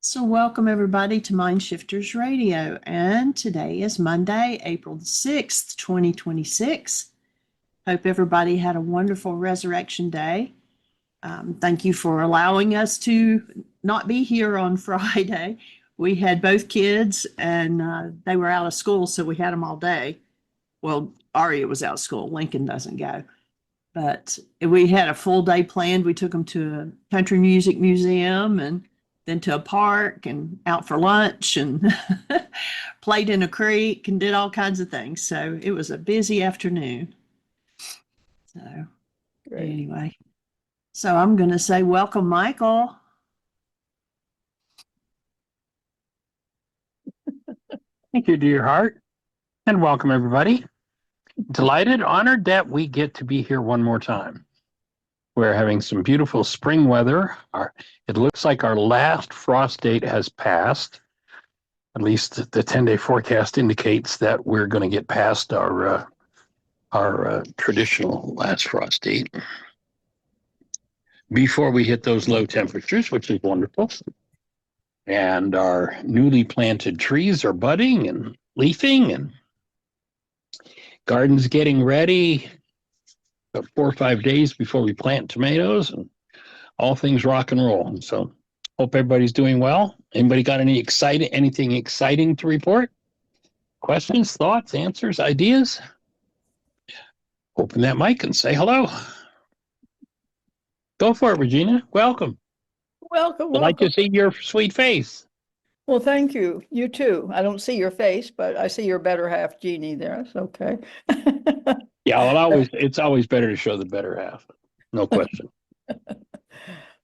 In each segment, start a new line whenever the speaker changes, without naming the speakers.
So, welcome everybody to Mind Shifters Radio. And today is Monday, April the 6th, 2026. Hope everybody had a wonderful Resurrection Day. Thank you for allowing us to not be here on Friday. We had both kids and they were out of school, so we had them all day. Well, Aria was out of school. Lincoln doesn't go. But we had a full day planned. We took them to a country music museum and then to a park and out for lunch and played in a creek and did all kinds of things. So it was a busy afternoon. So
Great.
anyway, so I'm going to say welcome, Michael.
Thank you, dear heart, and welcome everybody. Delighted, honored that we get to be here one more time. We're having some beautiful spring weather. It looks like our last frost date has passed. At least the 10-day forecast indicates that we're going to get past our traditional last frost date before we hit those low temperatures, which is wonderful. And our newly planted trees are budding and leafing, and garden's getting ready. 4 or 5 days before we plant tomatoes, and all things rock and roll. And so hope everybody's doing well. Anybody got anything exciting to report? Questions, thoughts, answers, ideas? Open that mic and say hello. Go for it, Regina. Welcome.
Welcome.
I'd like to see your sweet face.
Well, thank you. You too. I don't see your face, but I see your better half, Jeannie, there. It's okay.
Yeah, well, it's always better to show the better half. No question.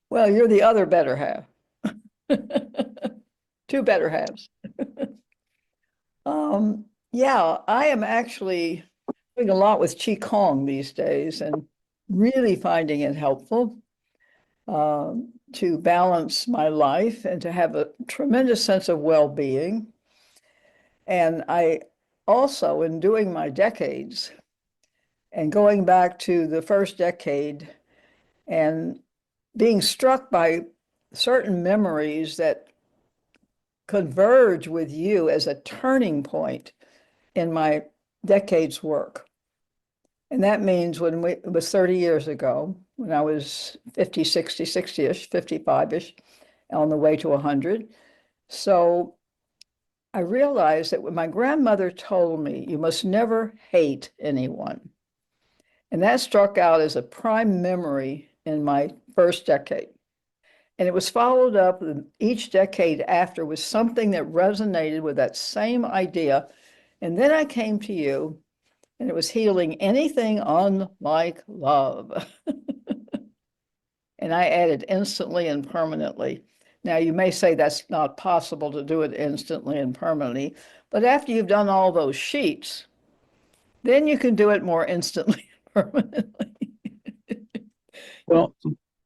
Well, you're the other better half. Two better halves. Yeah, I am actually doing a lot with Qigong these days and really finding it helpful to balance my life and to have a tremendous sense of well-being. And I also, in doing my decades and going back to the first decade and being struck by certain memories that converge with you as a turning point in my decades work. And that means it was 30 years ago, when I was 50, 60, 60-ish, 55-ish, on the way to 100. So I realized that when my grandmother told me, you must never hate anyone. And that struck out as a prime memory in my first decade. And it was followed up each decade after with something that resonated with that same idea. And then I came to you, and it was healing anything unlike love. And I added instantly and permanently. Now, you may say that's not possible to do it instantly and permanently, but after you've done all those sheets, then you can do it more instantly and permanently.
Well,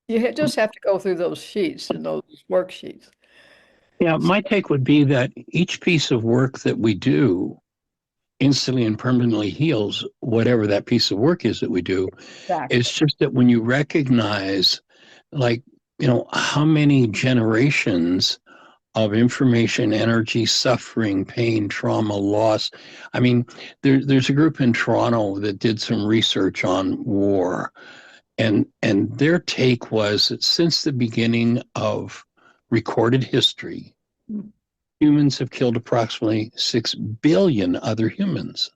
you just have to go through those sheets and those worksheets.
yeah, my take would be that each piece of work that we do instantly and permanently heals whatever that piece of work is that we do.
Exactly.
It's just that when you recognize, like, how many generations of information, energy, suffering, pain, trauma, loss. I mean, there's a group in Toronto that did some research on war, and their take was that since the beginning of recorded history, humans have killed approximately 6 billion other humans.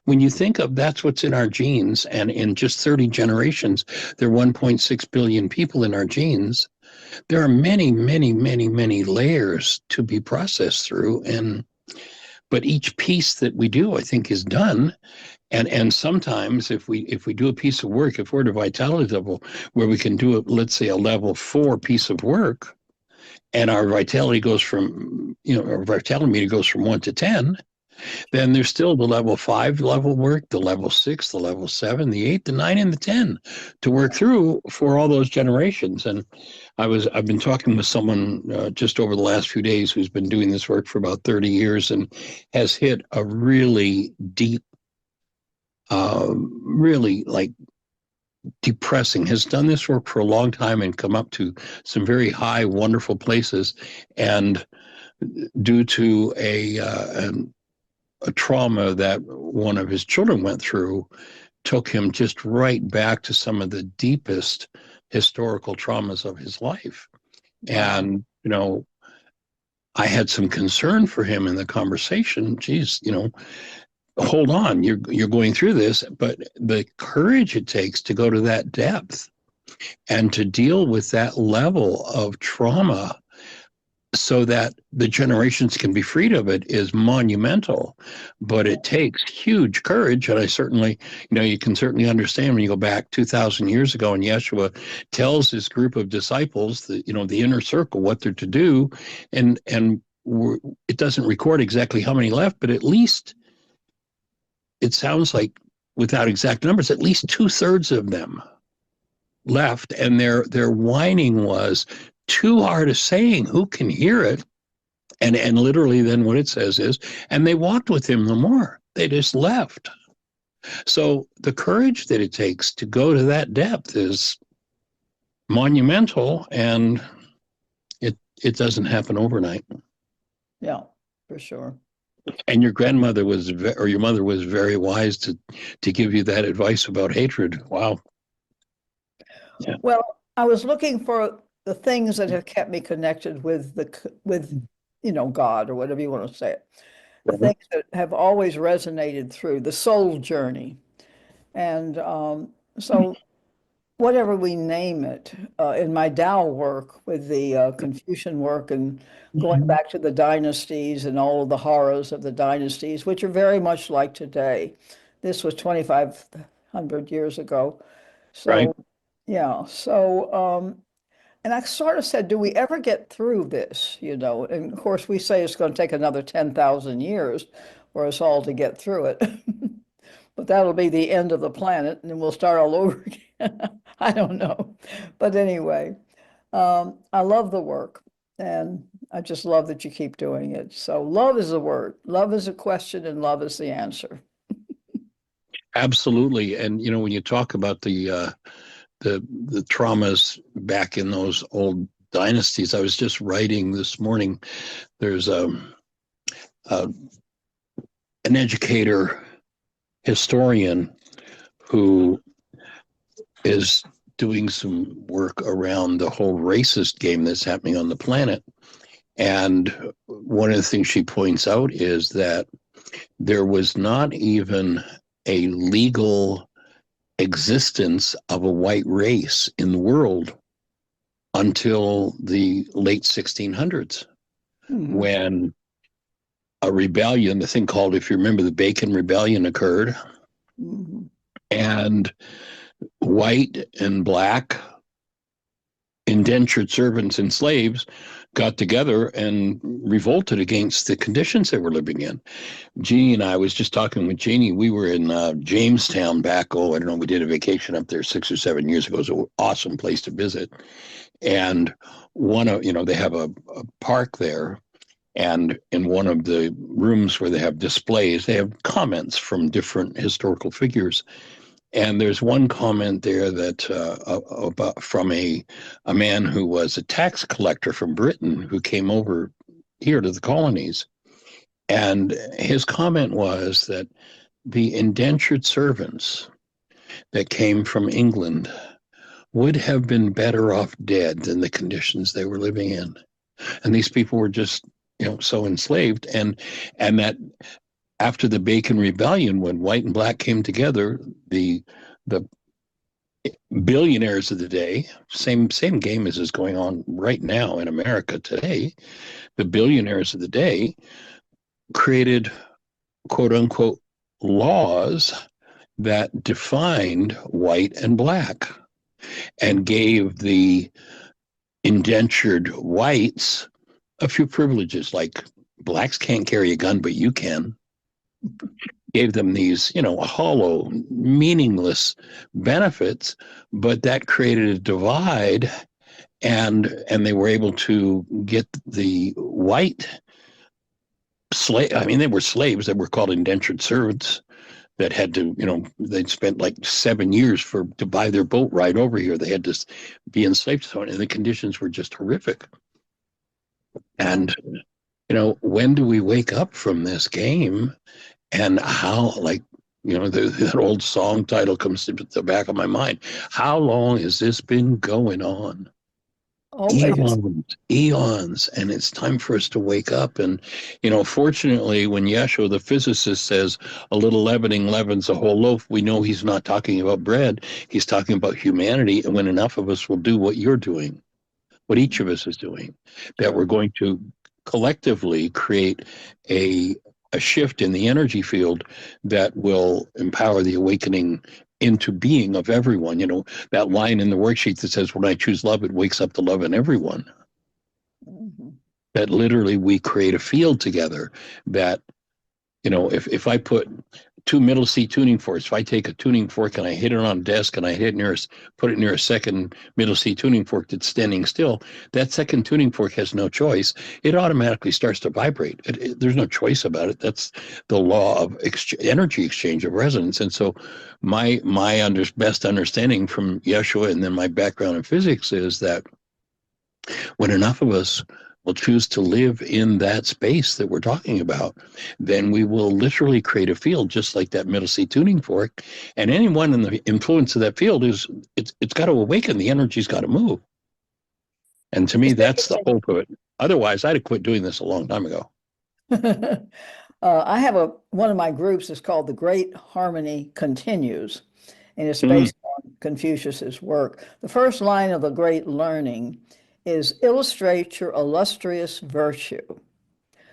When you think of that's what's in our genes, and in just 30 generations, there are 1.6 billion people in our genes, there are many, many, many, many layers to be processed through. But each piece that we do, I think, is done. And sometimes if we do a piece of work, if we're at a vitality level where we can do it, let's say a level 4 piece of work, and our vitality goes from, our vitality meter goes from 1 to 10, then there's still the level 5 level work, the level 6, the level 7, the 8, the 9, and the 10 to work through for all those generations. And I've been talking with someone just over the last few days who's been doing this work for about 30 years and has hit a really deep, really like depressing, has done this work for a long time and come up to some very high, wonderful places. And due to a trauma that one of his children went through, took him just right back to some of the deepest historical traumas of his life.
Wow.
And, I had some concern for him in the conversation. Geez, hold on, you're going through this, but the courage it takes to go to that depth and to deal with that level of trauma so that the generations can be freed of it is monumental. But it takes huge courage. And I certainly, you can certainly understand when you go back 2,000 years ago and Yeshua tells this group of disciples, the inner circle, what they're to do. And it doesn't record exactly how many left, but at least it sounds like, without exact numbers, at least 2/3 of them left. And their whining was, too hard a saying, who can hear it? And literally then what it says is, and they walked with him no more. They just left. So the courage that it takes to go to that depth is monumental, and it doesn't happen overnight.
Yeah, for sure.
And your grandmother or your mother was very wise to give you that advice about hatred. Wow. Yeah.
Well, I was looking for the things that have kept me connected with God, or whatever you want to say it. The things that have always resonated through the soul journey. And so whatever we name it, in my Tao work with the Confucian work and going back to the dynasties and all of the horrors of the dynasties, which are very much like today. This was 2,500 years ago. So,
right.
Yeah. So, and I sort of said, do we ever get through this? And of course, we say it's going to take another 10,000 years for us all to get through it. But that'll be the end of the planet, and then we'll start all over again. I don't know. But anyway, I love the work, and I just love that you keep doing it. So love is the word. Love is a question, and love is the answer.
Absolutely. And, when you talk about the traumas back in those old dynasties, I was just writing this morning, there's an educator historian who is doing some work around the whole racist game that's happening on the planet. And one of the things she points out is that there was not even a legal existence of a white race in the world until the late 1600s, when a rebellion, the thing called, if you remember, the Bacon Rebellion occurred, and white and black indentured servants and slaves got together and revolted against the conditions they were living in. Jeannie and I was just talking with Jeannie. We were in Jamestown back, I don't know, we did a vacation up there 6 or 7 years ago. It was an awesome place to visit. And they have a park there. And in one of the rooms where they have displays, they have comments from different historical figures. And there's one comment there that from a man who was a tax collector from Britain who came over here to the colonies. And his comment was that the indentured servants that came from England would have been better off dead than the conditions they were living in. And these people were just so enslaved, and that after the Bacon Rebellion, when white and black came together, the billionaires of the day, same game as is going on right now in America today, the billionaires of the day created quote unquote laws that defined white and black and gave the indentured whites a few privileges, like blacks can't carry a gun, but you can. Gave them these, hollow, meaningless benefits, but that created a divide, and they were able to get the white slave. I mean, they were slaves that were called indentured servants. that had to, they'd spent like 7 years to buy their boat ride over here. They had to be enslaved, so, and the conditions were just horrific. And, when do we wake up from this game? And how, like, that old song title comes to the back of my mind. How long has this been going on?
Always.
Eons, and it's time for us to wake up. And fortunately, when Yeshua the physicist says a little leavening leavens a whole loaf, we know he's not talking about bread. He's talking about humanity. And when enough of us will do what you're doing, what each of us is doing, that we're going to collectively create a shift in the energy field that will empower the awakening into being of everyone. That line in the worksheet that says, when I choose love, it wakes up the love in everyone.
Mm-hmm.
That literally we create a field together that, if I put two middle C tuning forks, if I take a tuning fork and I hit it on a desk and I put it near a second middle C tuning fork that's standing still, that second tuning fork has no choice. It automatically starts to vibrate. There's no choice about it. That's the law of energy exchange of resonance. And so my best understanding from Yeshua and then my background in physics is that when enough of us will choose to live in that space that we're talking about, then we will literally create a field just like that middle C tuning fork. And anyone in the influence of that field it's got to awaken. The energy's got to move. And to me, that's the hope of it. Otherwise, I'd have quit doing this a long time ago.
I have one of my groups is called The Great Harmony Continues, and it's based on Confucius's work. The first line of The Great Learning is illustrate your illustrious virtue.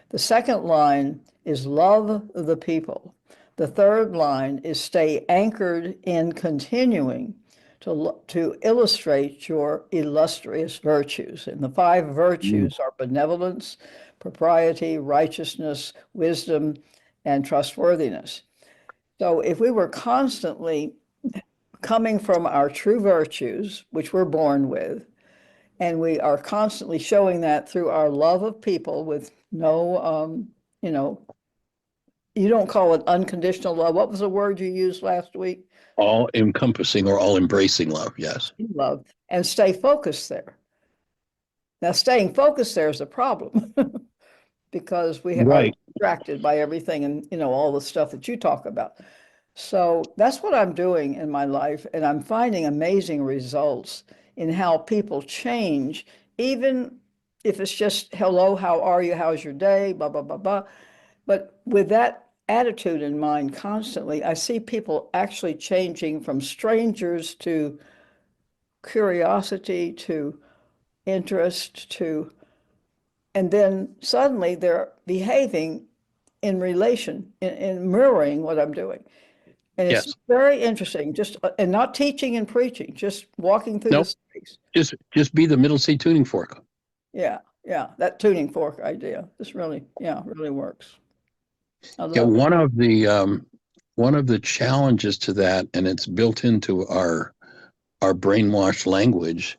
The second line is love the people. The third line is stay anchored in continuing to illustrate your illustrious virtues. And the 5 virtues are benevolence, propriety, righteousness, wisdom, and trustworthiness. So if we were constantly coming from our true virtues, which we're born with, and we are constantly showing that through our love of people with no, you don't call it unconditional love. What was the word you used last week?
All encompassing or all embracing love, yes.
Love, and stay focused there. Now, staying focused there is a problem because we are distracted by everything and, all the stuff that you talk about. So that's what I'm doing in my life. And I'm finding amazing results in how people change, even if it's just, hello, how are you? How's your day? Blah, blah, blah, blah. But with that attitude in mind constantly, I see people actually changing from strangers to curiosity, to interest, and then suddenly they're behaving in relation, in mirroring what I'm doing. And it's very interesting, and not teaching and preaching, just walking through the space.
Just be the middle C tuning fork.
Yeah, that tuning fork idea. This really works.
One of the challenges to that, and it's built into our brainwashed language,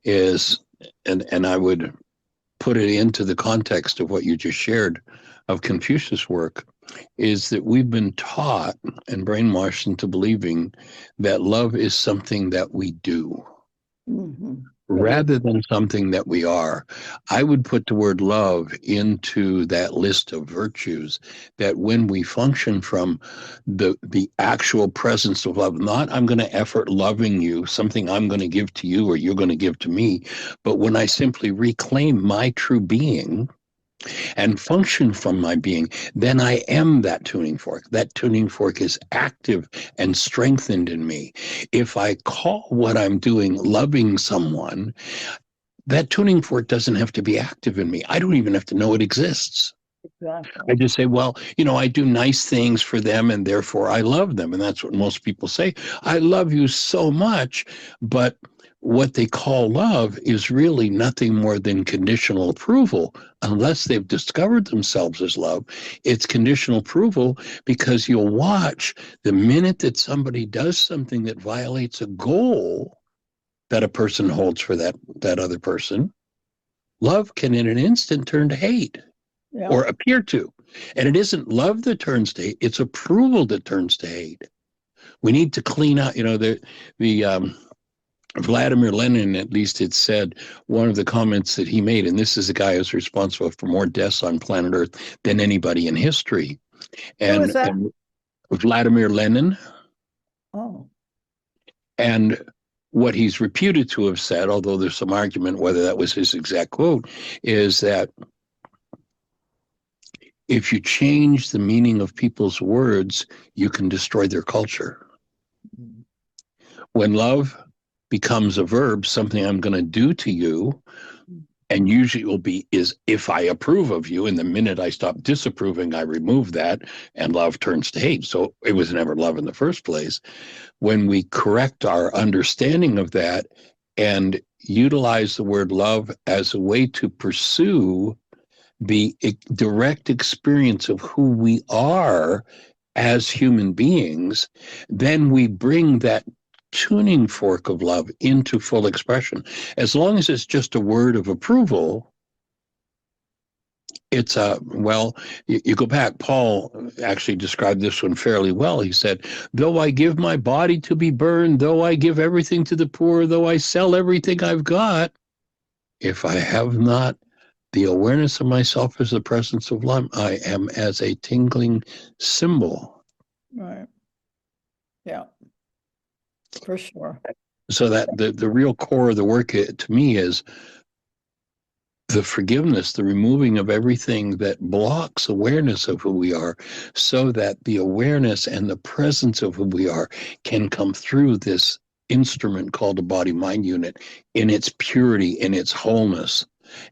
is, and I would put it into the context of what you just shared of Confucius' work, is that we've been taught and brainwashed into believing that love is something that we do rather than something that we are. I would put the word love into that list of virtues, that when we function from the actual presence of love, not I'm going to effort loving you, something I'm going to give to you or you're going to give to me, but when I simply reclaim my true being and function from my being, then I am that tuning fork. That tuning fork is active and strengthened in me. If I call what I'm doing loving someone, that tuning fork doesn't have to be active in me. I don't even have to know it exists.
Exactly.
I just say, well, I do nice things for them and therefore I love them. And that's what most people say. I love you so much, but what they call love is really nothing more than conditional approval, unless they've discovered themselves as love. It's conditional approval because you'll watch the minute that somebody does something that violates a goal that a person holds for that other person, love can in an instant turn to hate or appear to. And it isn't love that turns to hate, it's approval that turns to hate. We need to clean out, the Vladimir Lenin, at least it said, one of the comments that he made, and this is a guy who's responsible for more deaths on planet Earth than anybody in history.
Who is that?
And Vladimir Lenin.
Oh,
And what he's reputed to have said, although there's some argument whether that was his exact quote, is that if you change the meaning of people's words, you can destroy their culture. When love becomes a verb, something I'm going to do to you, and usually it will be is if I approve of you, and the minute I stop disapproving, I remove that, and love turns to hate. So it was never love in the first place. When we correct our understanding of that and utilize the word love as a way to pursue the direct experience of who we are as human beings, then we bring that tuning fork of love into full expression. As long as it's just a word of approval, it's you go back, Paul actually described this one fairly well. He said, though I give my body to be burned, though I give everything to the poor, though I sell everything I've got, if I have not the awareness of myself as the presence of love, I am as a tingling cymbal.
right. Yeah, for sure.
So that the real core of the work to me is the forgiveness, the removing of everything that blocks awareness of who we are, so that the awareness and the presence of who we are can come through this instrument called a body-mind unit in its purity, in its wholeness.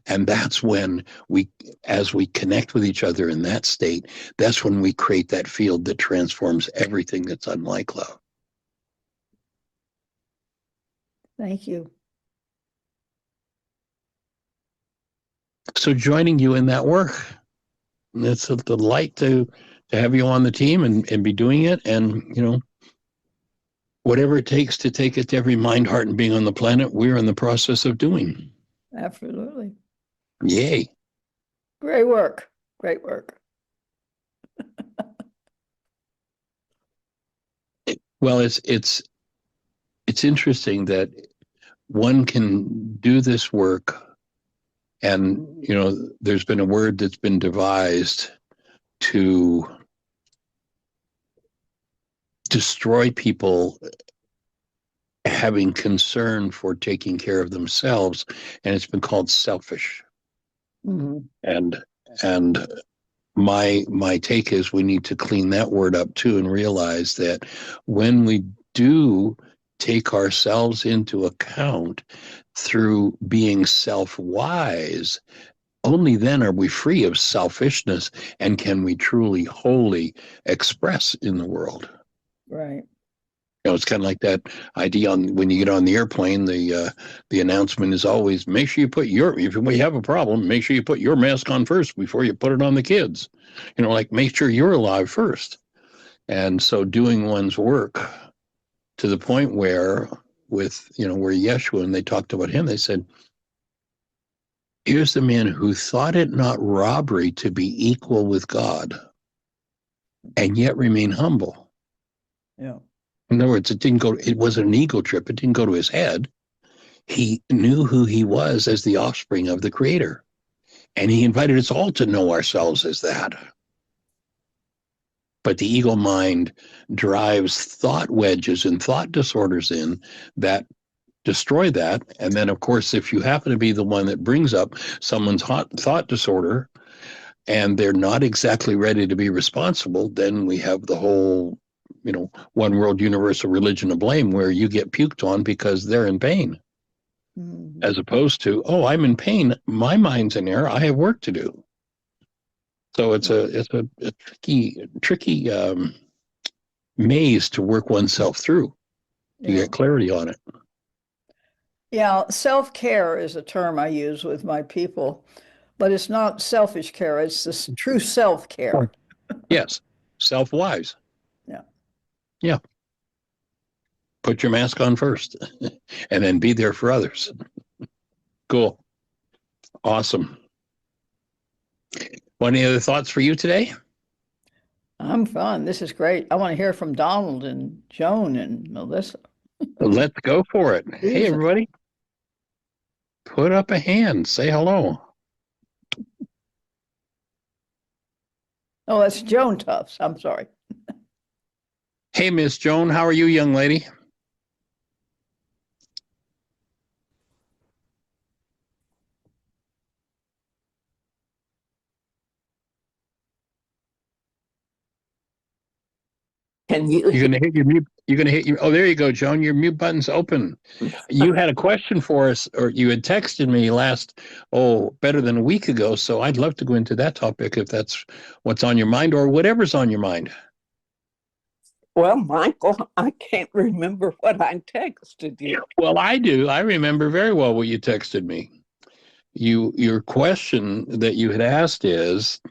And that's when as we connect with each other in that state, that's when we create that field that transforms everything that's unlike love.
Thank you.
So joining you in that work, it's a delight to have you on the team and be doing it. And, whatever it takes to take it to every mind, heart, and being on the planet, we're in the process of doing.
Absolutely.
Yay.
Great work. Great work.
Well, it's interesting that one can do this work, and there's been a word that's been devised to destroy people having concern for taking care of themselves, and it's been called selfish.
Mm-hmm.
And my take is we need to clean that word up too, and realize that when we do take ourselves into account through being self-wise, only then are we free of selfishness and can we truly wholly express in the world.
Right.
It's kind of like that idea when you get on the airplane, the announcement is always, make sure you put if we have a problem, make sure you put your mask on first before you put it on the kids. Make sure you're alive first. And so doing one's work to the point where where Yeshua, and they talked about him, they said, here's the man who thought it not robbery to be equal with God and yet remain humble.
Yeah.
In other words, it wasn't an ego trip. It didn't go to his head. He knew who he was as the offspring of the Creator. And he invited us all to know ourselves as that. But the ego mind drives thought wedges and thought disorders in that destroy that. And then, of course, if you happen to be the one that brings up someone's thought disorder and they're not exactly ready to be responsible, then we have the whole one world universal religion of blame, where you get puked on because they're in pain. Mm-hmm. As opposed to, oh, I'm in pain, my mind's in error, I have work to do. So it's a tricky maze to work oneself through to get clarity on it.
Yeah, self-care is a term I use with my people, but it's not selfish care, it's this true self-care.
Yes, self-wise. Yeah. Put your mask on first and then be there for others. Cool. Awesome. Well, any other thoughts for you today?
I'm fun. This is great. I want to hear from Donald and Joan and Melissa.
Let's go for it. Hey,
Susan.
everybody, put up a hand. Say hello.
Oh, that's Joan Tufts. I'm sorry.
Hey, Miss Joan, how are you, young lady?
Can you?
You're gonna hit your mute. You're gonna hit your. Oh, there you go, Joan. Your mute button's open. You had a question for us, or you had texted me better than a week ago. So I'd love to go into that topic if that's what's on your mind, or whatever's on your mind.
Well, Michael, I can't remember what I texted you.
Well, I do. I remember very well what you texted me. Your question that you had asked is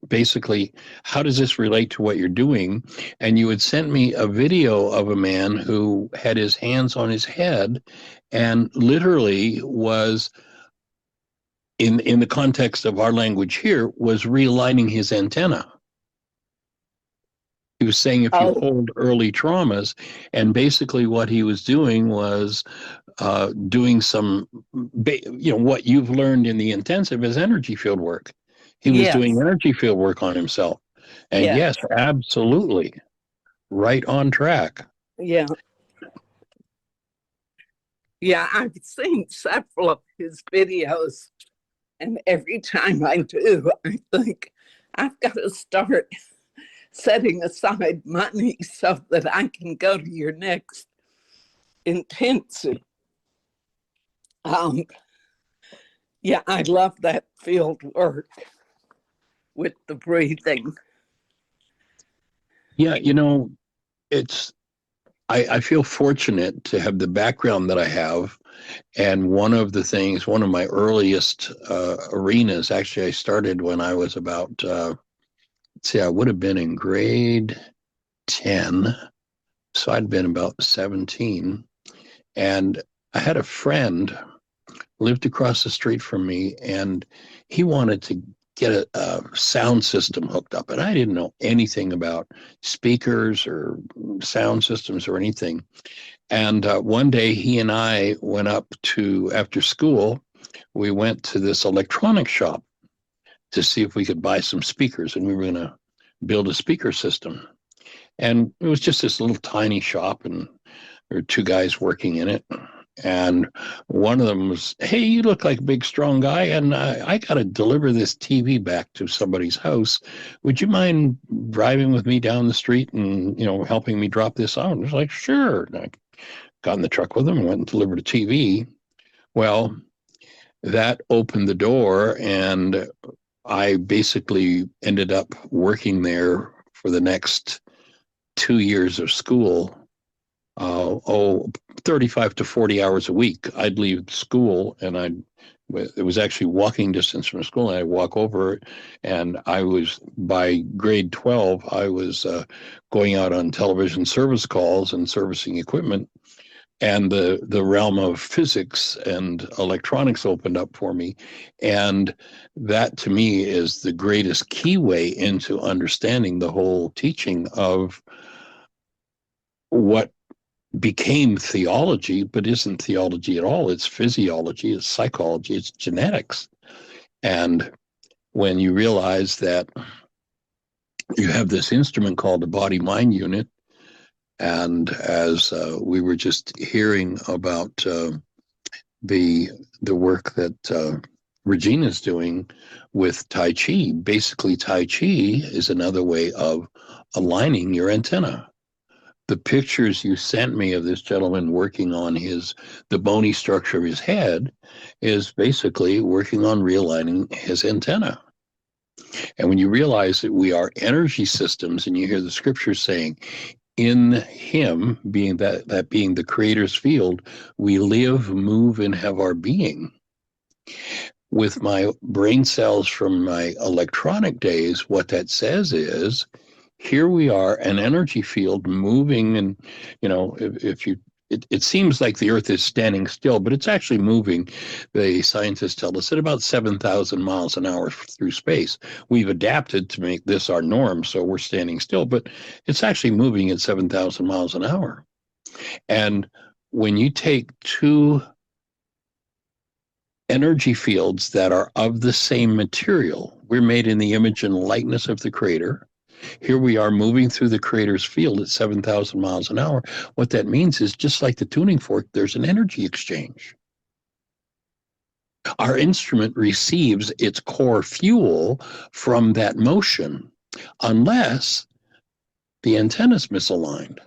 basically, how does this relate to what you're doing? And you had sent me a video of a man who had his hands on his head and literally was, in the context of our language here, was realigning his antenna. He was saying if you hold early traumas, and basically what he was doing was doing some, what you've learned in the intensive is energy field work. He was doing energy field work on himself. And yes, absolutely. Right on track.
Yeah. Yeah, I've seen several of his videos, and every time I do, I think I've got to start setting aside money so that I can go to your next intensive. Yeah, I love that field work with the breathing.
Yeah, I feel fortunate to have the background that I have. And one of my earliest arenas, actually, I started when I was about, I would have been in grade 10. So I'd been about 17. And I had a friend lived across the street from me, and he wanted to get a sound system hooked up. And I didn't know anything about speakers or sound systems or anything. And one day he and I went up to, after school, we went to this electronics shop to see if we could buy some speakers, and we were going to build a speaker system. And it was just this little tiny shop, and there were two guys working in it. And one of them was, hey, you look like a big, strong guy, and I got to deliver this TV back to somebody's house. Would you mind driving with me down the street and, helping me drop this out? And I was like, sure. And I got in the truck with him and went and delivered a TV. Well, that opened the door, and I basically ended up working there for the next 2 years of school. 35 to 40 hours a week. I'd leave school, and it was actually walking distance from school, and I'd walk over, and by grade 12, I was going out on television service calls and servicing equipment, and the realm of physics and electronics opened up for me. And that, to me, is the greatest keyway into understanding the whole teaching of what became theology, but isn't theology at all. It's physiology, it's psychology, it's genetics. And when you realize that you have this instrument called the body-mind unit, and as we were just hearing about the work that Regina's doing with Tai Chi, basically Tai Chi is another way of aligning your antenna. The pictures you sent me of this gentleman working on the bony structure of his head is basically working on realigning his antenna. And when you realize that we are energy systems, and you hear the scripture saying, in him, being that being the creator's field, we live, move, and have our being. With my brain cells from my electronic days, what that says is, here we are, an energy field moving, and if you it seems like the Earth is standing still, but it's actually moving. The scientists tell us at about 7,000 miles an hour through space. We've adapted to make this our norm, so we're standing still, but it's actually moving at 7,000 miles an hour. And when you take two energy fields that are of the same material, we're made in the image and likeness of the Creator. Here we are moving through the Creator's field at 7,000 miles an hour. What that means is, just like the tuning fork, there's an energy exchange. Our instrument receives its core fuel from that motion, unless the antenna's misaligned.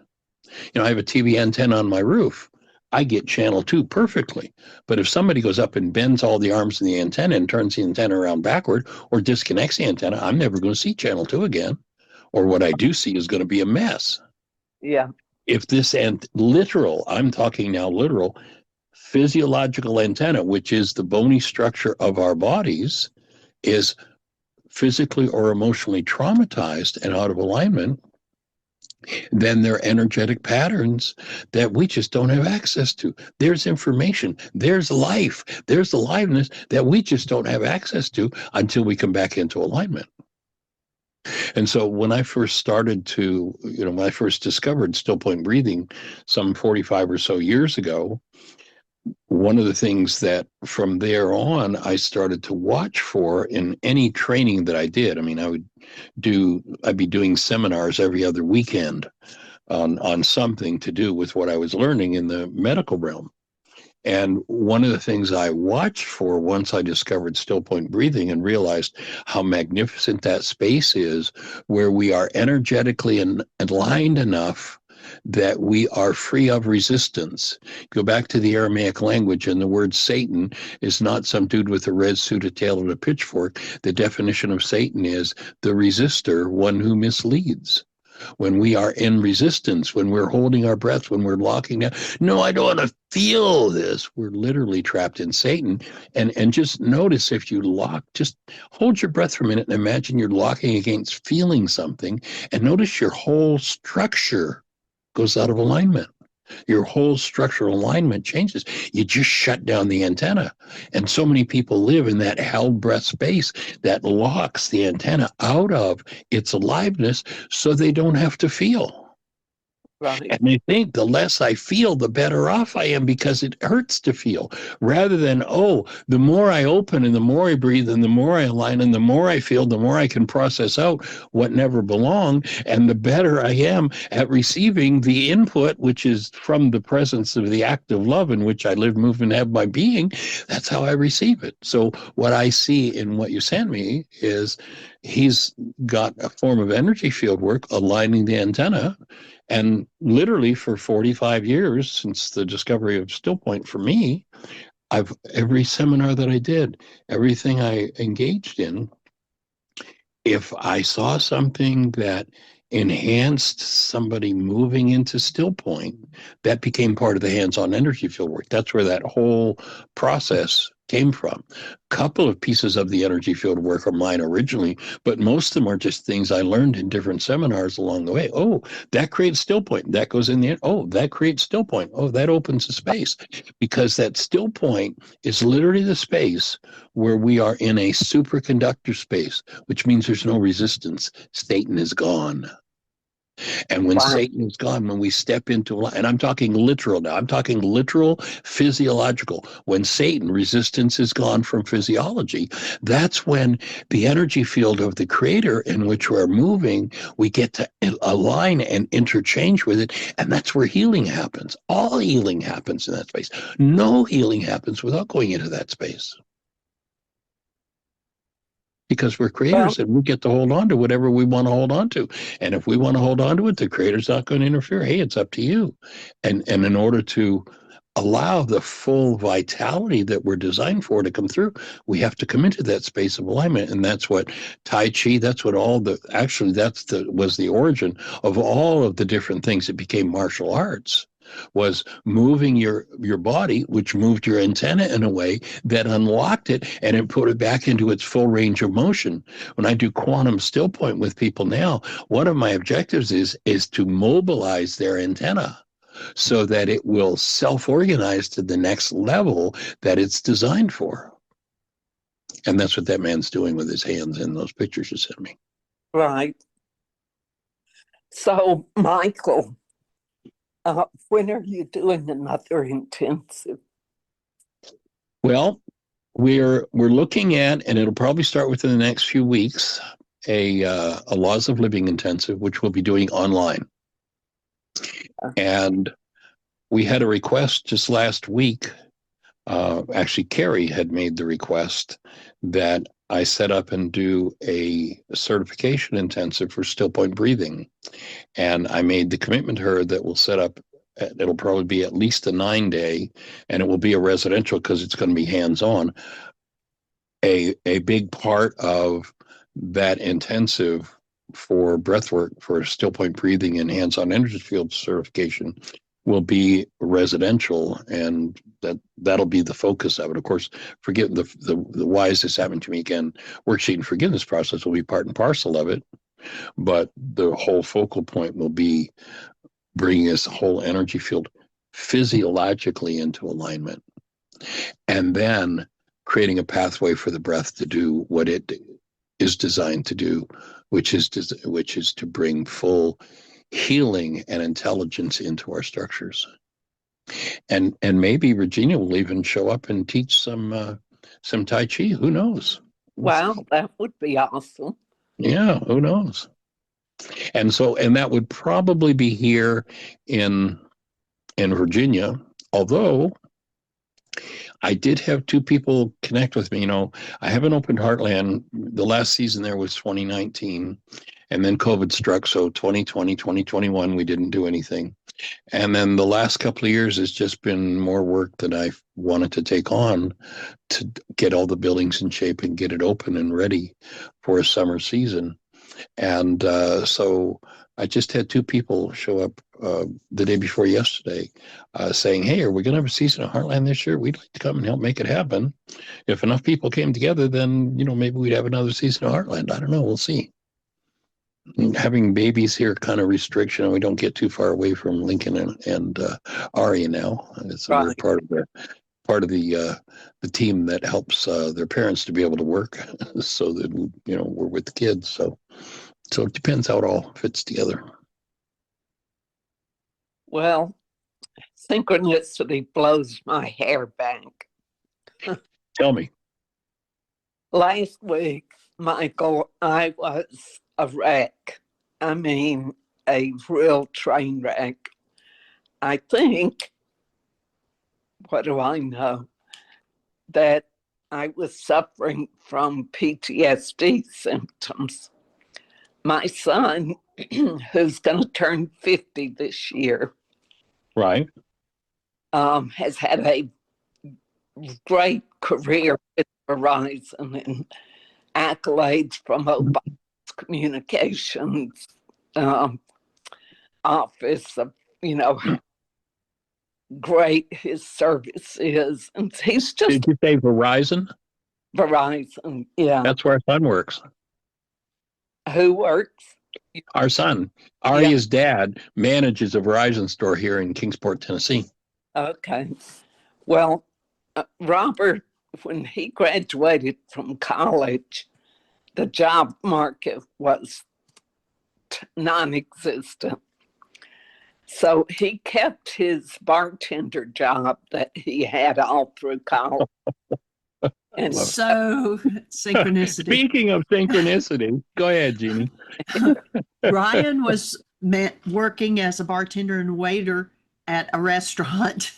I have a TV antenna on my roof. I get channel 2 perfectly. But if somebody goes up and bends all the arms in the antenna and turns the antenna around backward, or disconnects the antenna, I'm never going to see channel 2 again. Or what I do see is going to be a mess.
Yeah.
If this literal, I'm talking now literal, physiological antenna, which is the bony structure of our bodies, is physically or emotionally traumatized and out of alignment, then there are energetic patterns that we just don't have access to. There's information, there's life, there's aliveness that we just don't have access to until we come back into alignment. And so when I first started to, when I first discovered still point breathing some 45 or so years ago, one of the things that from there on I started to watch for in any training that I did, I'd be doing seminars every other weekend on something to do with what I was learning in the medical realm. And one of the things I watched for once I discovered still point breathing and realized how magnificent that space is, where we are energetically aligned enough that we are free of resistance. Go back to the Aramaic language, and the word Satan is not some dude with a red suit, a tail, and a pitchfork. The definition of Satan is the resistor, one who misleads. When we are in resistance, when we're holding our breath, when we're locking down, no, I don't want to feel this. We're literally trapped in Satan. And just notice, if you lock, just hold your breath for a minute and imagine you're locking against feeling something, and notice your whole structure goes out of alignment. Your whole structural alignment changes. You just shut down the antenna. And so many people live in that held breath space that locks the antenna out of its aliveness so they don't have to feel.
Right.
And they think the less I feel, the better off I am, because it hurts to feel, rather than, the more I open and the more I breathe and the more I align and the more I feel, the more I can process out what never belonged, and the better I am at receiving the input, which is from the presence of the act of love in which I live, move, and have my being. That's how I receive it. So what I see in what you sent me is he's got a form of energy field work aligning the antenna. And literally for 45 years, since the discovery of still point for me, every seminar that I did, everything I engaged in, if I saw something that enhanced somebody moving into still point, that became part of the hands-on energy field work. That's where that whole process came from. A couple of pieces of the energy field work are mine originally, but most of them are just things I learned in different seminars along the way. Oh, that creates still point. That goes in there. Oh, that creates still point. Oh, that opens a space. Because that still point is literally the space where we are in a superconductor space, which means there's no resistance. Satan is gone. And when Satan is gone, when we step into, and I'm talking literal now, I'm talking literal physiological. When Satan, resistance is gone from physiology, that's when the energy field of the Creator in which we're moving, we get to align and interchange with it. And that's where healing happens. All healing happens in that space. No healing happens without going into that space. Because we're creators, and we get to hold on to whatever we want to hold on to. And if we want to hold on to it, the Creator's not going to interfere. Hey, it's up to you. And in order to allow the full vitality that we're designed for to come through, we have to come into that space of alignment. And that's what Tai Chi, that's what was the origin of all of the different things that became martial arts. Was moving your body, which moved your antenna in a way that unlocked it and it put it back into its full range of motion. When I do quantum still point with people now, one of my objectives is to mobilize their antenna so that it will self-organize to the next level that it's designed for. And that's what that man's doing with his hands in those pictures you sent me.
Right. So, Michael, when are you doing another intensive?
Well, we're looking at, and it'll probably start within the next few weeks, a Laws of Living intensive, which we'll be doing online. And we had a request just last week. Actually, Carrie had made the request that I set up and do a certification intensive for still point breathing. And I made the commitment to her that we'll set up, it'll probably be at least a 9-day, and it will be a residential because it's going to be hands-on. A big part of that intensive for breathwork, for still point breathing and hands-on energy field certification, will be residential, and that'll be the focus of it. Of course, forgive the why is this happening to me again? Worksheet and forgiveness process will be part and parcel of it, but the whole focal point will be bringing this whole energy field physiologically into alignment, and then creating a pathway for the breath to do what it is designed to do, which is to bring full healing and intelligence into our structures. And maybe Regina will even show up and teach some Tai Chi. Who knows?
Wow, that would be awesome.
Yeah, who knows? And that would probably be here in Virginia, although I did have 2 people connect with me. You know, I haven't opened Heartland. The last season there was 2019, and then COVID struck. So 2020, 2021, we didn't do anything. And then the last couple of years has just been more work than I wanted to take on to get all the buildings in shape and get it open and ready for a summer season. And so I just had 2 people show up the day before yesterday saying, hey, are we going to have a season of Heartland this year? We'd like to come and help make it happen. If enough people came together, then, maybe we'd have another season of Heartland. I don't know. We'll see. Having babies here kind of restriction, and we don't get too far away from Lincoln and Aria now. It's a weird part of the team that helps their parents to be able to work so that, we're with the kids. So it depends how it all fits together.
Well, synchronicity blows my hair back.
Tell me.
Last week, Michael, I was a wreck. I mean, a real train wreck. I think, what do I know? That I was suffering from PTSD symptoms. My son, who's going to turn 50 this year,
Right.
has had a great career with Verizon and accolades from Obama's communications office of, great his service is. And he's just
Did you say Verizon?
Verizon, yeah.
That's where our son works.
Who works?
Our son, Aria's dad, manages a Verizon store here in Kingsport, Tennessee.
Okay. Well, Robert, when he graduated from college, the job market was non-existent. So he kept his bartender job that he had all through college. And
So synchronicity.
Speaking of synchronicity, go ahead, Jeannie.
Ryan was working as a bartender and waiter at a restaurant,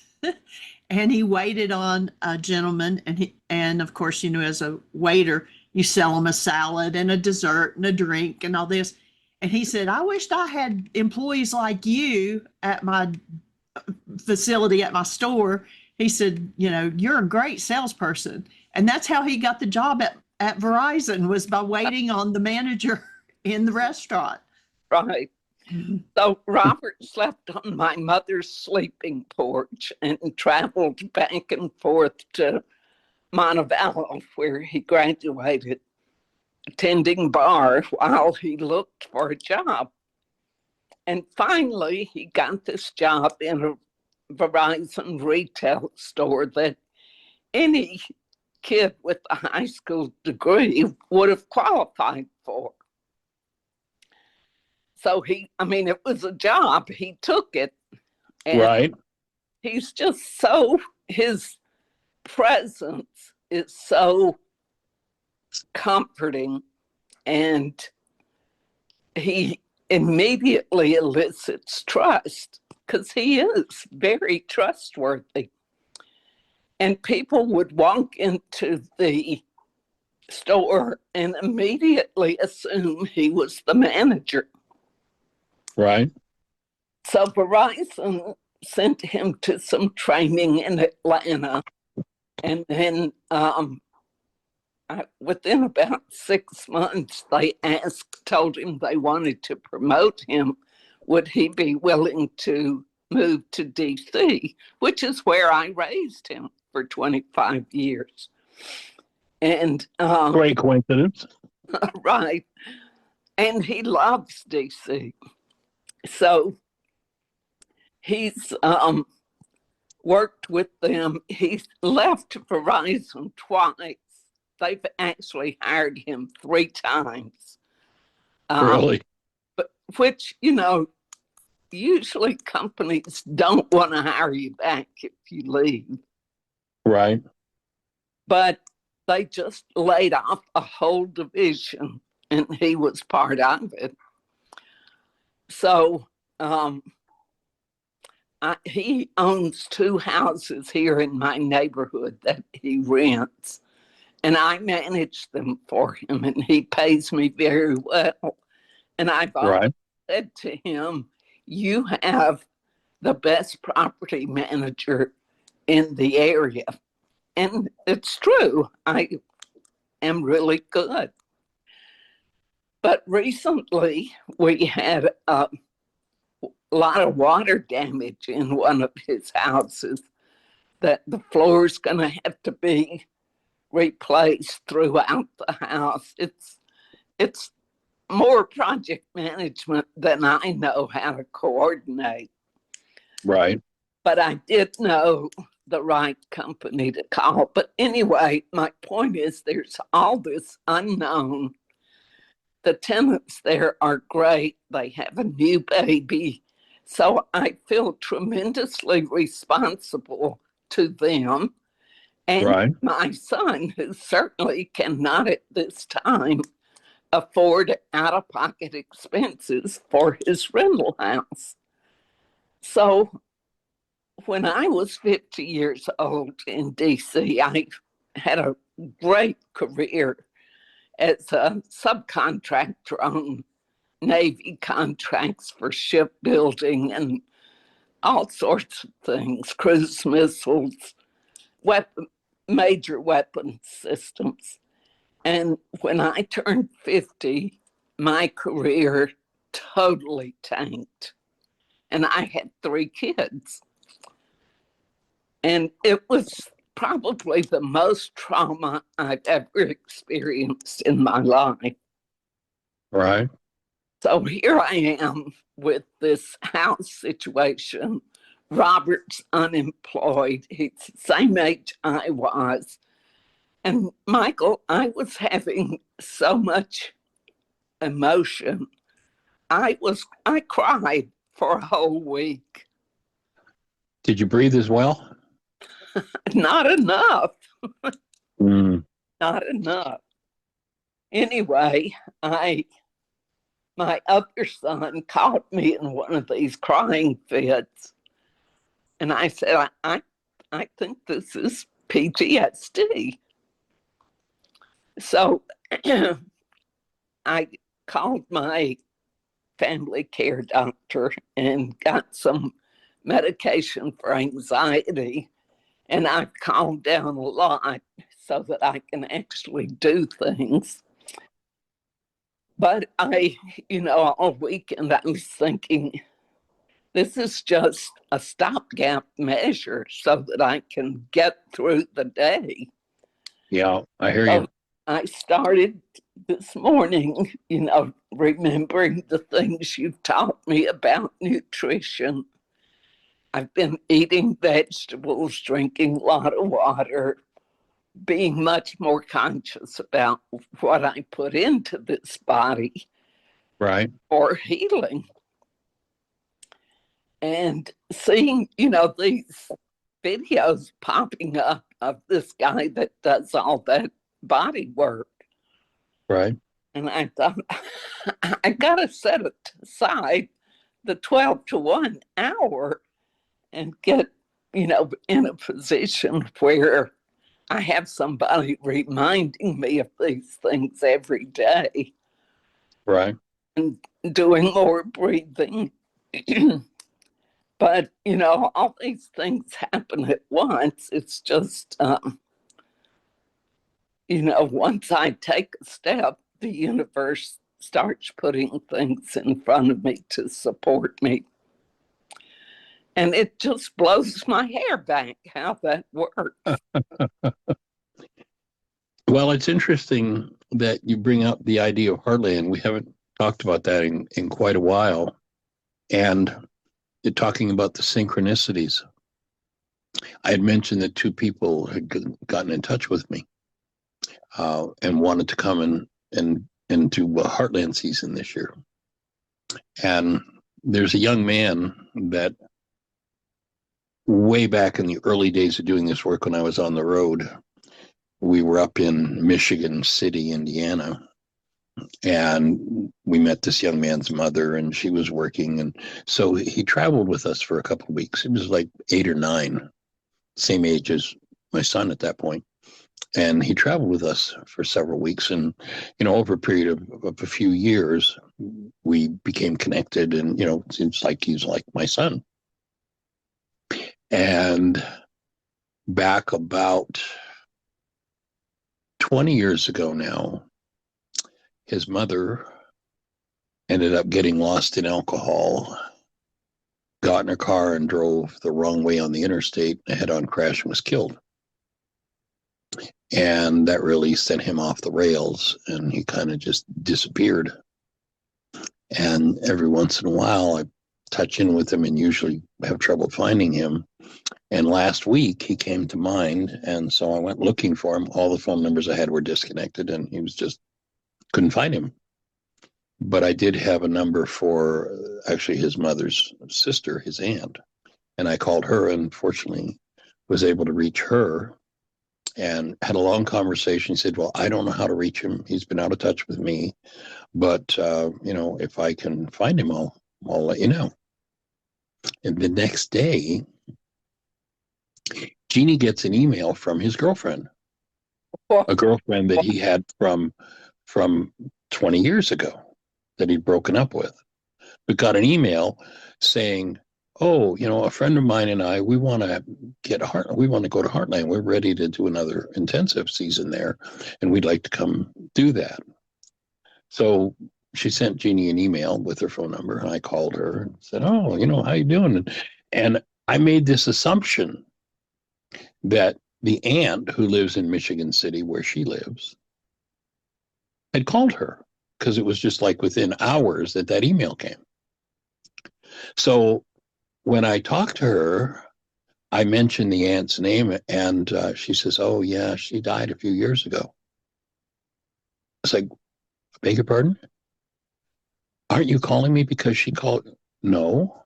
and he waited on a gentleman. And of course, as a waiter, you sell him a salad and a dessert and a drink and all this. And he said, I wished I had employees like you at my facility, at my store. He said, you're a great salesperson. And that's how he got the job at Verizon, was by waiting on the manager in the restaurant.
Right. So Robert slept on my mother's sleeping porch and traveled back and forth to Montevallo, where he graduated, attending bar while he looked for a job. And finally, he got this job in a Verizon retail store that any kid with a high school degree would have qualified for. So it was a job. He took it. And
Right.
he's just so, his presence is so comforting, and he immediately elicits trust because he is very trustworthy. And people would walk into the store and immediately assume he was the manager.
Right.
So Verizon sent him to some training in Atlanta. And then within about 6 months, they told him they wanted to promote him. Would he be willing to move to DC, which is where I raised him for 25 years. And
Great coincidence.
right. And he loves DC. So he's worked with them. He's left Verizon twice. They've actually hired him 3 times.
Really?
But which, usually companies don't want to hire you back if you leave.
Right.
But they just laid off a whole division, and he was part of it. So he owns 2 houses here in my neighborhood that he rents, and I manage them for him, and he pays me very well. And I've always said to him, you have the best property manager in the area. And it's true. I am really good. But recently we had a lot of water damage in one of his houses that the floor is going to have to be replaced throughout the house. It's more project management than I know how to coordinate.
Right.
But I did know the right company to call. But anyway, my point is there's all this unknown. The tenants there are great. They have a new baby. So I feel tremendously responsible to them and my son, who certainly cannot at this time afford out-of-pocket expenses for his rental house. So when I was 50 years old in DC, I had a great career as a subcontractor on Navy contracts for shipbuilding and all sorts of things, cruise missiles, major weapon systems. And when I turned 50, my career totally tanked. And I had 3 kids. And it was probably the most trauma I've ever experienced in my life.
Right.
So here I am with this house situation. Robert's unemployed. He's the same age I was. And Michael, I was having so much emotion. I cried for a whole week.
Did you breathe as well?
Not enough.
Not
enough. Anyway, my other son caught me in one of these crying fits. And I said, I think this is PTSD. So I called my family care doctor and got some medication for anxiety. And I've calmed down a lot so that I can actually do things. But all weekend I was thinking, this is just a stopgap measure so that I can get through the day.
Yeah, I hear you.
I started this morning, remembering the things you've taught me about nutrition. I've been eating vegetables, drinking a lot of water, being much more conscious about what I put into this body
Right.
for healing. And seeing, these videos popping up of this guy that does all that body work.
Right.
And I thought, I got to set it aside the 12 to 1 hour and get, in a position where I have somebody reminding me of these things every day
Right.
and doing more breathing. But, all these things happen at once. It's just, once I take a step, the universe starts putting things in front of me to support me. And it just blows my hair back how that works.
Well, it's interesting that you bring up the idea of heartland. We haven't talked about that in quite a while. And you're talking about the synchronicities. I had mentioned that two people had gotten in touch with me and wanted to come and do a Heartland season this year. And there's a young man that way back in the early days of doing this work when I was on the road, we were up in Michigan City, Indiana, and we met this young man's mother, and she was working. And so he traveled with us for a couple of weeks. He was like 8 or 9, same age as my son at that point. And he traveled with us for several weeks. And, over a period of a few years, we became connected. And, it seems like he's like my son. And back about 20 years ago now, his mother ended up getting lost in alcohol, got in her car and drove the wrong way on the interstate, a head-on crash, and was killed. And that really sent him off the rails, and he kind of just disappeared. And every once in a while, I touch in with him and usually have trouble finding him. And last week, he came to mind, and so I went looking for him. All the phone numbers I had were disconnected, and he was just couldn't find him. But I did have a number for actually his mother's sister, his aunt. And I called her and fortunately was able to reach her and had a long conversation. He said, well, I don't know how to reach him. He's been out of touch with me. But, if I can find him, I'll let you know. And the next day, Jeannie gets an email from his girlfriend, a girlfriend that he had from 20 years ago that he'd broken up with, but got an email saying, oh, a friend of mine and I, we want to go to Heartland. We're ready to do another intensive season there, and we'd like to come do that. So she sent Jeannie an email with her phone number, and I called her and said, oh, how you doing? And I made this assumption that the aunt who lives in Michigan City, where she lives, had called her, because it was just like within hours that email came. So when I talked to her, I mentioned the aunt's name, and she says, oh, yeah, she died a few years ago. It's like, I beg your pardon? Aren't you calling me because she called? No,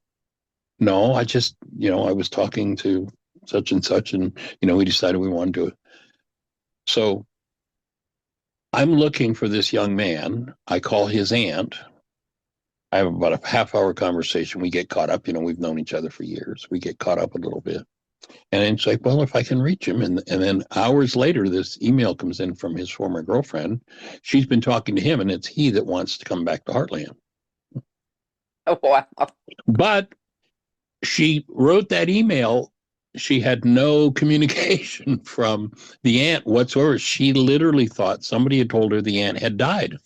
I just, I was talking to such and such, and, we decided we wanted to do it. So I'm looking for this young man. I call his aunt. I have about a half-hour conversation. We get caught up. We've known each other for years. We get caught up a little bit. And it's like, well, if I can reach him. And then hours later, this email comes in from his former girlfriend. She's been talking to him, and it's he that wants to come back to Heartland.
Oh, wow.
But she wrote that email. She had no communication from the aunt whatsoever. She literally thought somebody had told her the aunt had died.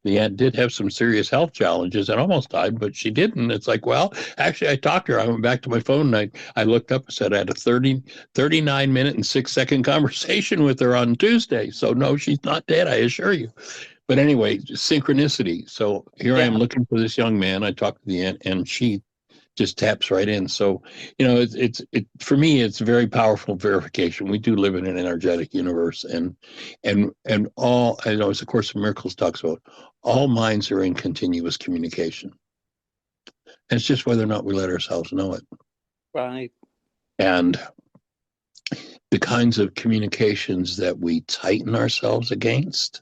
the aunt did have some serious health challenges and almost died, but she didn't. It's like, well, actually, I talked to her. I went back to my phone and I looked up and said I had a 39-minute and 6-second conversation with her on Tuesday. So no, she's not dead, I assure you. But anyway, synchronicity. So here I am looking for this young man. I talked to the aunt and she just taps right in. So, it's for me, it's very powerful verification. We do live in an energetic universe, and all I know, as the Course of Miracles talks about, all minds are in continuous communication. And it's just whether or not we let ourselves know it.
Right.
And the kinds of communications that we tighten ourselves against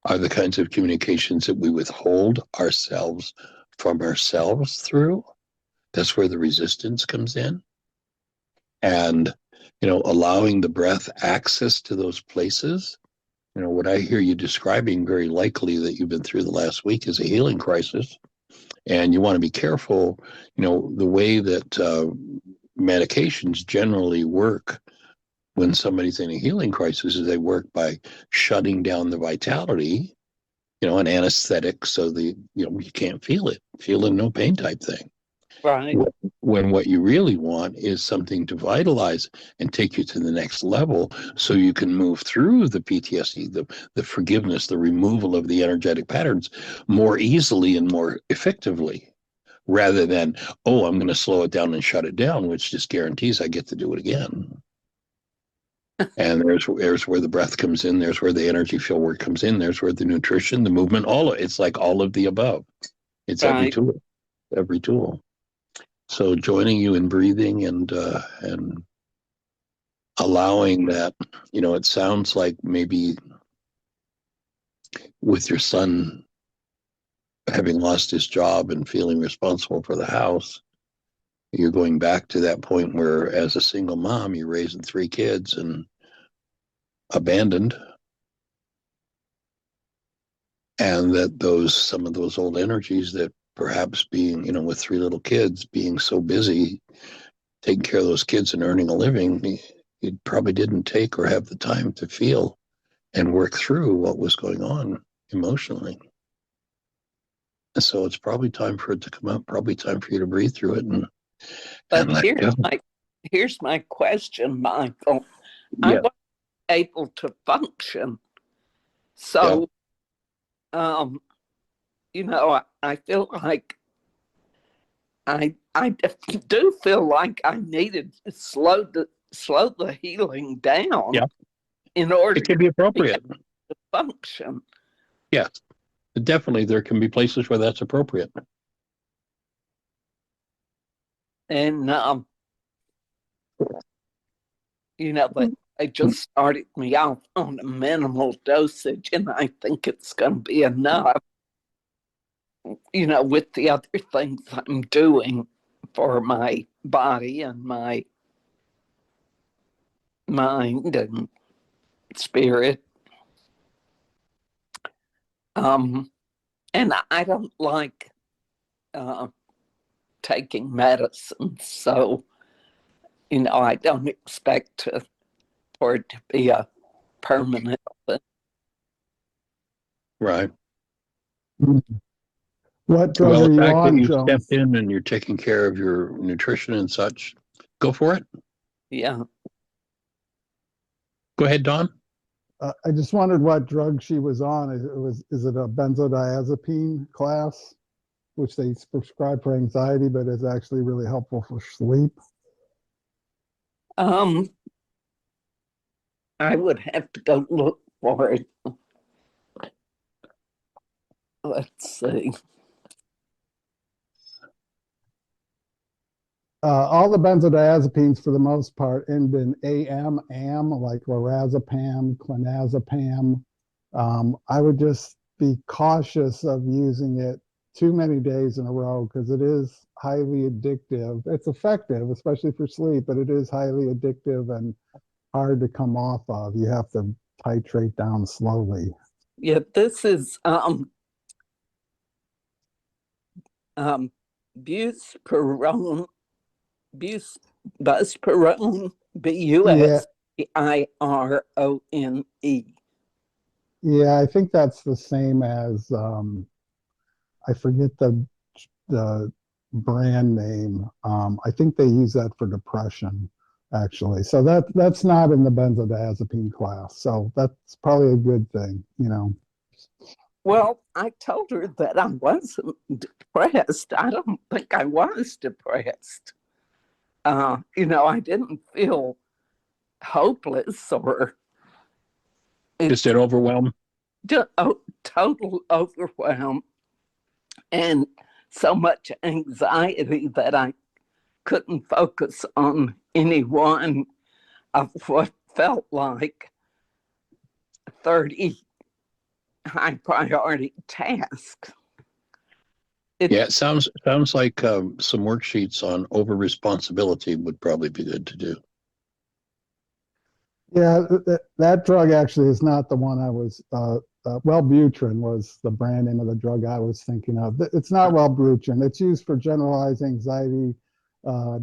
are the kinds of communications that we withhold ourselves from ourselves through. That's where the resistance comes in. And, allowing the breath access to those places. What I hear you describing, very likely that you've been through the last week, is a healing crisis. And you want to be careful, the way that medications generally work when somebody's in a healing crisis is they work by shutting down the vitality, an anesthetic, so you can't feel it, no pain type thing.
Right.
When what you really want is something to vitalize and take you to the next level so you can move through the PTSD, the forgiveness, the removal of the energetic patterns more easily and more effectively, rather than, oh, I'm going to slow it down and shut it down, which just guarantees I get to do it again. And there's where the breath comes in. There's where the energy field work comes in. There's where the nutrition, the movement, it's like all of the above. It's every tool. So joining you in breathing and allowing that, it sounds like maybe with your son having lost his job and feeling responsible for the house, you're going back to that point where as a single mom, you're raising 3 kids and abandoned. And that some of those old energies that perhaps being, with 3 little kids, being so busy taking care of those kids and earning a living, you probably didn't take or have the time to feel and work through what was going on emotionally. And so it's probably time for it to come up, probably time for you to breathe through it and let it go.
Here's my question, Michael.
Yeah.
I wasn't able to function. So, I feel like I do feel like I needed to slow the healing down in order
it can be appropriate
to function.
Yes, definitely there can be places where that's appropriate.
And but they just started me off on a minimal dosage, and I think it's going to be enough. With the other things I'm doing for my body and my mind and spirit. And I don't like taking medicine, so I don't expect for it to be a permanent thing.
Right.
What drug
Well,
are
the
you
fact that
on,
you
Jones?
stepped in and you're taking care of your nutrition and such, go for it.
Yeah.
Go ahead, Dawn.
I just wondered what drug she was on. Is it a benzodiazepine class, which they prescribe for anxiety, but is actually really helpful for sleep?
I would have to go look for it. Let's see.
All the benzodiazepines, for the most part, end in am, like lorazepam, clonazepam. I would just be cautious of using it too many days in a row because it is highly addictive. It's effective, especially for sleep, but it is highly addictive and hard to come off of. You have to titrate down slowly.
Yeah, this is buspirone, buspirone,
Yeah,
Buspirone.
Yeah, I think that's the same as I forget the brand name. I think they use that for depression, actually. So that's not in the benzodiazepine class. So that's probably a good thing, you know.
Well, I told her that I wasn't depressed. I don't think I was depressed. I didn't feel hopeless or
Just an overwhelm.
total overwhelm and so much anxiety that I couldn't focus on any one of what felt like 30 high priority tasks.
Yeah, it sounds like some worksheets on over responsibility would probably be good to do.
Yeah, that drug actually is not the one I was. Wellbutrin was the brand name of the drug I was thinking of. It's not Wellbutrin. It's used for generalized anxiety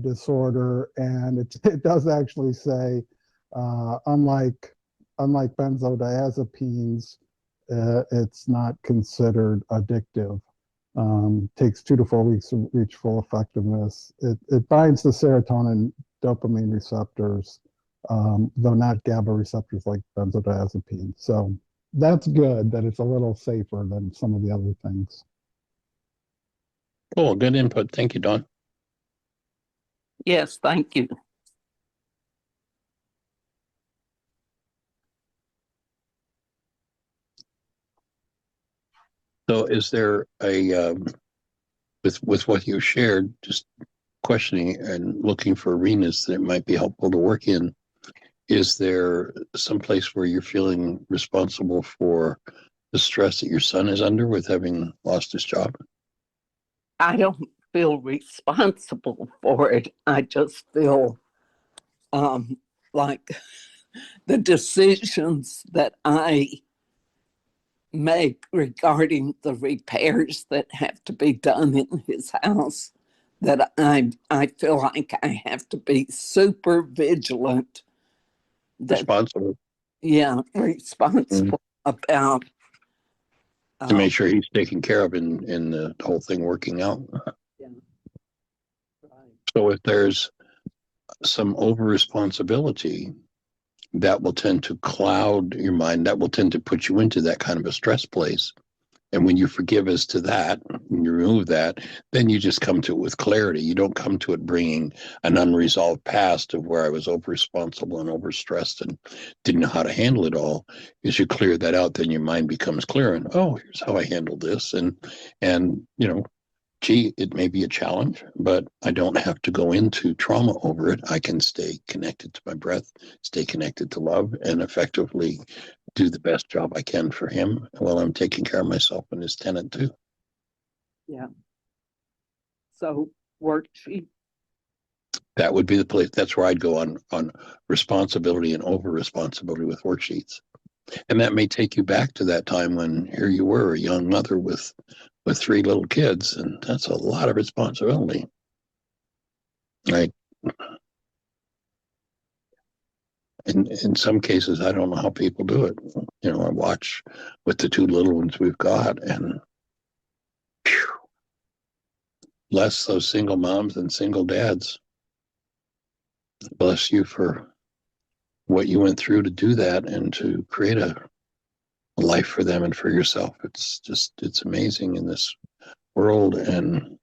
disorder, and it does actually say, unlike benzodiazepines, it's not considered addictive. Takes 2 to 4 weeks to reach full effectiveness. It binds the serotonin dopamine receptors, though not GABA receptors like benzodiazepine. So that's good that it's a little safer than some of the other things.
Cool, good input. Thank you, Don.
Yes, thank you.
So is there a, with what you shared, just questioning and looking for arenas that it might be helpful to work in, is there some place where you're feeling responsible for the stress that your son is under with having lost his job?
I don't feel responsible for it. I just feel like the decisions that I make regarding the repairs that have to be done in his house, that I feel like I have to be super vigilant.
Responsible
Responsible about
to make sure he's taken care of in the whole thing working out.
yeah, right.
So if there's some over responsibility, that will tend to cloud your mind. That will tend to put you into that kind of a stress place. And when you forgive as to that, when you remove that, then you just come to it with clarity. You don't come to it bringing an unresolved past of where I was over responsible and overstressed and didn't know how to handle it all. As you clear that out, then your mind becomes clear and, oh, here's how I handled this. And gee, it may be a challenge, but I don't have to go into trauma over it. I can stay connected to my breath, stay connected to love, and effectively do the best job I can for him while I'm taking care of myself and his tenant too.
Yeah. So worksheet.
That would be the place. That's where I'd go on responsibility and over responsibility with worksheets. And that may take you back to that time when here you were, a young mother with 3 little kids, and that's a lot of responsibility. Right. In some cases, I don't know how people do it. I watch with the 2 little ones we've got, and phew, bless those single moms and single dads. Bless you for what you went through to do that and to create a life for them and for yourself. It's amazing in this world. And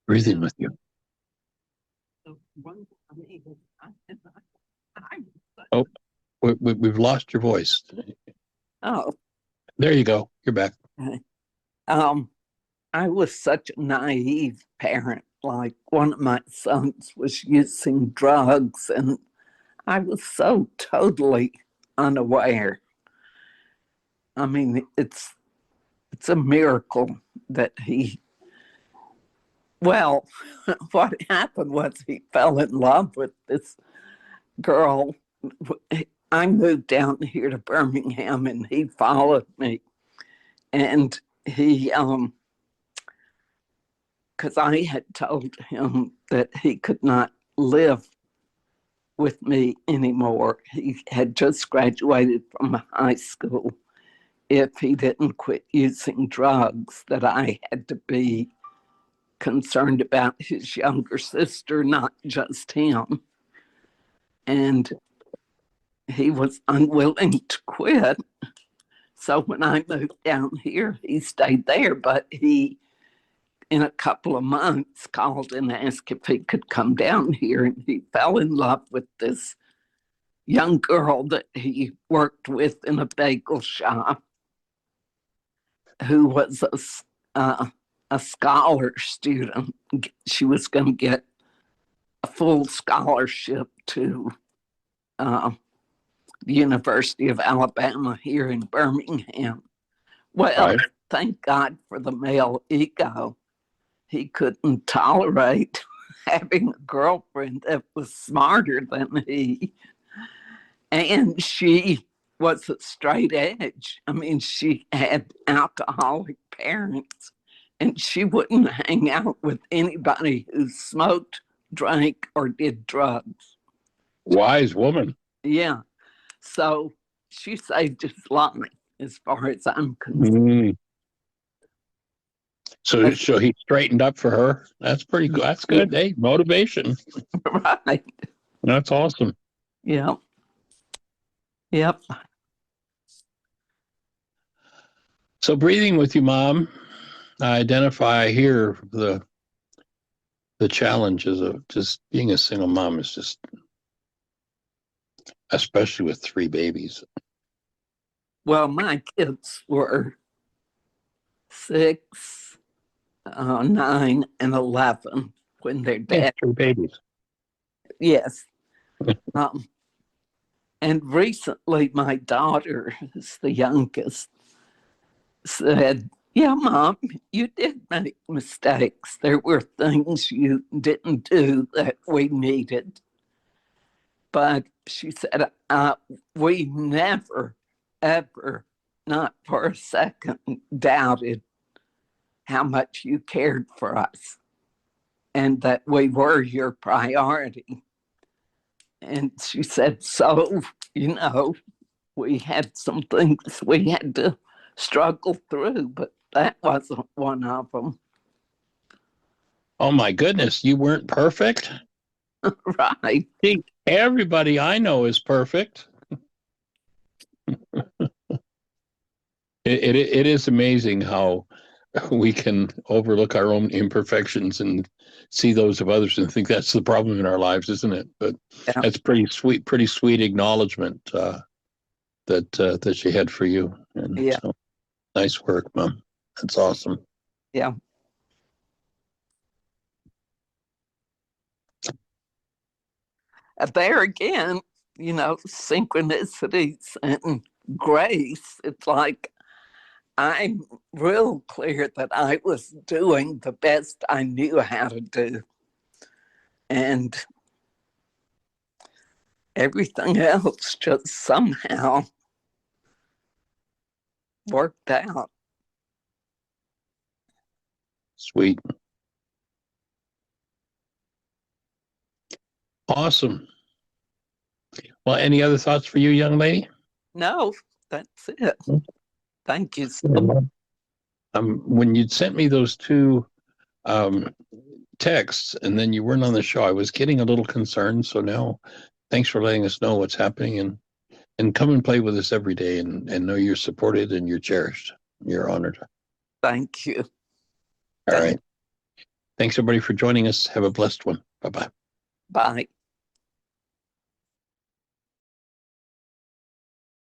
breathing with you. Oh, we've lost your voice.
Oh,
there you go. You're back.
I was such a naive parent. Like, one of my sons was using drugs, and I was so totally unaware. I mean, it's a miracle that well, what happened was he fell in love with this girl. I moved down here to Birmingham, and he followed me. And he, because I had told him that he could not live with me anymore. He had just graduated from high school. If he didn't quit using drugs, that I had to be concerned about his younger sister, not just him. And he was unwilling to quit. So when I moved down here, he stayed there, but he, in a couple of months, called and asked if he could come down here. And he fell in love with this young girl that he worked with in a bagel shop, who was a scholar student. She was going to get a full scholarship to the University of Alabama here in Birmingham. Well,
Right.
thank God for the male ego. He couldn't tolerate having a girlfriend that was smarter than he. And she was a straight edge. I mean, she had alcoholic parents, and she wouldn't hang out with anybody who smoked, drank, or did drugs.
Wise woman.
Yeah. So she saved his life, as far as I'm concerned.
Mm. So he straightened up for her. That's pretty good. That's good. Hey, motivation.
Right.
That's awesome.
Yeah. Yep.
So breathing with you, Mom, I identify here the challenges of just being a single mom is just, especially with 3 babies.
Well, my kids were 6, 9, and 11 when their
Yeah,
dad.
3 babies.
Yes. And recently, my daughter, who's the youngest, said, "Yeah, Mom, you did make mistakes. There were things you didn't do that we needed." But she said, "We never, ever, not for a second, doubted how much you cared for us and that we were your priority." And she said, "So, we had some things we had to struggle through, but that wasn't one of them."
Oh my goodness, you weren't perfect?
Right.
See, everybody I know is perfect. It is amazing how we can overlook our own imperfections and see those of others and think that's the problem in our lives, isn't it? But
Yeah.
that's pretty sweet acknowledgement that she had for you. And
Yeah.
so, nice work, Mom. That's awesome.
Yeah. There again, synchronicities and grace. It's like I'm real clear that I was doing the best I knew how to do. And everything else just somehow worked out.
Sweet. Awesome. Well, any other thoughts for you, young lady?
No, that's it. Thank you so
Yeah.
much.
When you'd sent me those 2 texts and then you weren't on the show, I was getting a little concerned. So now, thanks for letting us know what's happening, and come and play with us every day, and know you're supported and you're cherished. You're honored.
Thank you.
All right. Thanks everybody for joining us. Have a blessed one. Bye-bye.
Bye.